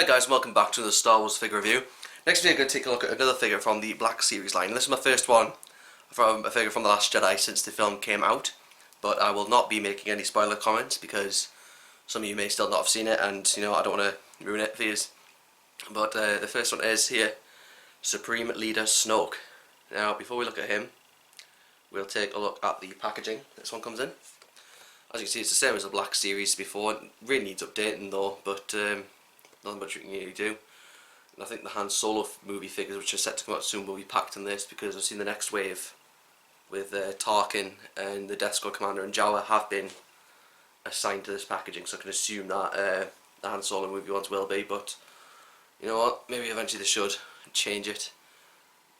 Hi guys, welcome back to the Star Wars figure review. Next we're going to take a look at another figure from the Black Series line. This is my first one from a figure from The Last Jedi since the film came out, but I will not be making any spoiler comments because some of you may still not have seen it and I don't want to ruin it for you. But the first one is here, Supreme Leader Snoke. Now before we look at him, we'll take a look at the packaging this one comes in. As you can see, it's the same as the Black Series before. It really needs updating though, but nothing much we can really do. And I think the Han Solo movie figures, which are set to come out soon, will be packed in this because I've seen the next wave with Tarkin and the Death Squad Commander and Jawa have been assigned to this packaging, so I can assume that the Han Solo movie ones will be, but you know what, maybe eventually they should change it.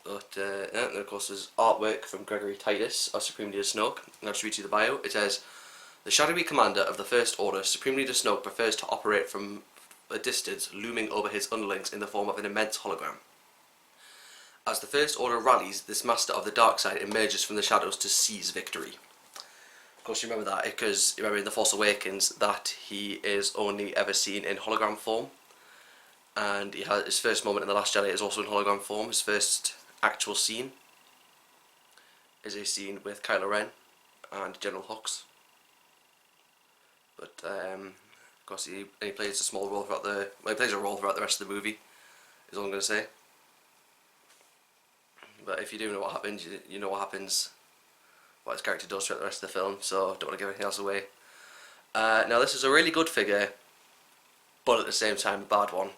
But yeah, and of course there's artwork from Gregory Titus of Supreme Leader Snoke. I'll just read you the bio. It says, "The shadowy commander of the First Order, Supreme Leader Snoke prefers to operate from a distance, looming over his underlings in the form of an immense hologram. As the First Order rallies, this master of the dark side emerges from the shadows to seize victory." Of course you remember that because you remember in The Force Awakens that he is only ever seen in hologram form, and he has his first moment in The Last Jedi is also in hologram form. His first actual scene is a scene with Kylo Ren and General Hux. But of course, he plays a small role throughout he plays a role throughout the rest of the movie, is all I'm going to say. But if you do know what happens, you know what happens, what his character does throughout the rest of the film, so don't want to give anything else away. Now this is a really good figure, but at the same time a bad one.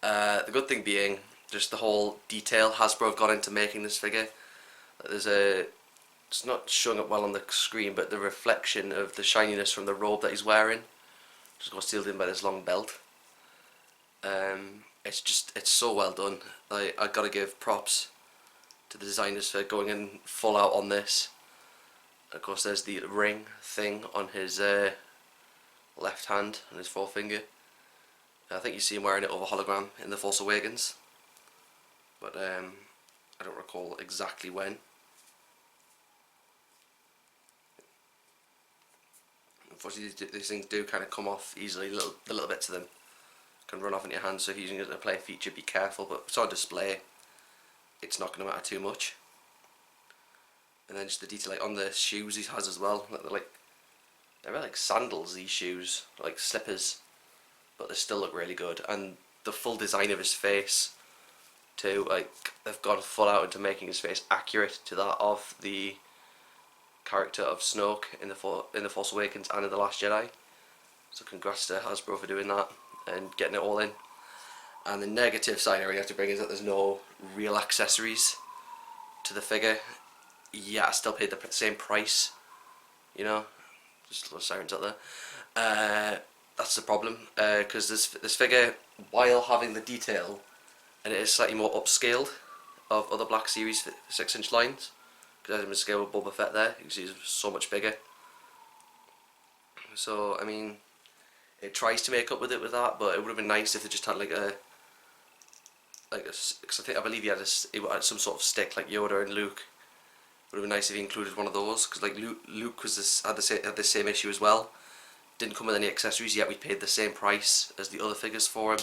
The good thing being, just the whole detail Hasbro have gone into making this figure. It's not showing up well on the screen, but the reflection of the shininess from the robe that he's wearing just got sealed in by this long belt. It's so well done. I gotta give props to the designers for going in full out on this. Of course there's the ring thing on his left hand and his forefinger. I think you see him wearing it over hologram in The Force Awakens, but I don't recall exactly when. Unfortunately, these things do kind of come off easily. The little bits of them can run off in your hand, so if you're using it as a play feature, be careful. But if it's on display, it's not going to matter too much. And then just the detail on the shoes he has as well. They're like sandals, these shoes, like slippers, but they still look really good. And the full design of his face too, they've gone full out into making his face accurate to that of the character of Snoke in the Force Awakens and in The Last Jedi. So congrats to Hasbro for doing that and getting it all in. And the negative side I really have to bring is that there's no real accessories to the figure. Yeah, I still paid the same price, just little sirens out there. That's the problem, because this figure, while having the detail, and it is slightly more upscaled of other Black Series 6-inch lines, because as in scale with Boba Fett there, you can see he's so much bigger. So I mean, it tries to make up with that, but it would have been nice if it just had because I believe he had some sort of stick like Yoda and Luke. It would have been nice if he included one of those, because Luke had the same issue as well. Didn't come with any accessories, yet we paid the same price as the other figures for him.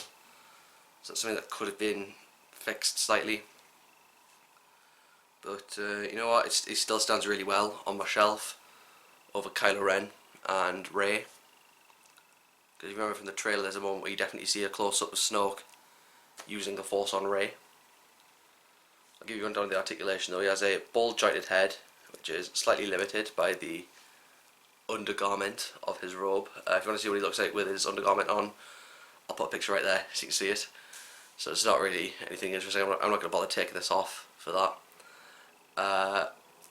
So that's something that could have been fixed slightly. But you know what, it still stands really well on my shelf over Kylo Ren and Rey. Because you remember from the trailer there's a moment where you definitely see a close-up of Snoke using the Force on Rey. I'll give you one down the articulation though. He has a ball-jointed head, which is slightly limited by the undergarment of his robe. If you want to see what he looks like with his undergarment on, I'll put a picture right there so you can see it. So it's not really anything interesting. I'm not going to bother taking this off for that.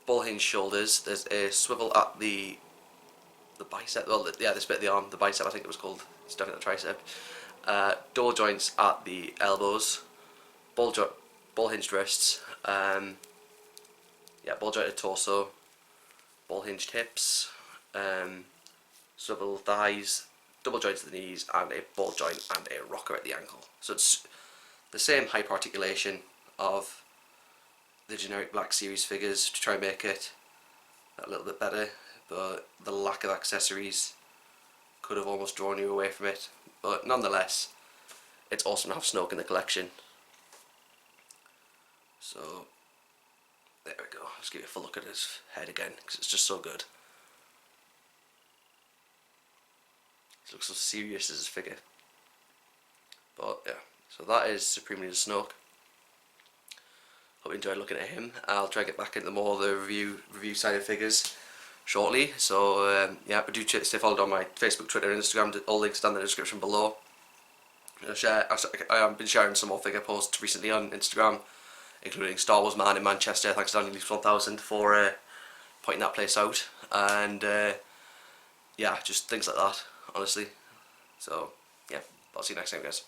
Ball hinge shoulders. There's a swivel at the bicep. Well, yeah, this bit of the arm, the bicep, I think it was called. It's definitely the tricep. Door joints at the elbows. Ball hinged wrists. Yeah, ball jointed torso. Ball hinged hips. Swivel thighs. Double joints at the knees, and a ball joint and a rocker at the ankle. So it's the same hyper articulation of the generic Black Series figures to try and make it a little bit better, but the lack of accessories could have almost drawn you away from it. But nonetheless, it's awesome to have Snoke in the collection. So there we go. Let's give you a full look at his head again because it's just so good. He looks so serious as his figure. But yeah, so that is Supremely the Snoke. Hope you enjoyed looking at him. I'll try to get back into more of the review side of figures shortly. So yeah, but do stay followed on my Facebook, Twitter, and Instagram. All links down in the description below. I've been sharing some more figure posts recently on Instagram, including Star Wars Man in Manchester. Thanks to Daniel 1000 for pointing that place out, and yeah, just things like that, honestly. So yeah, I'll see you next time, guys.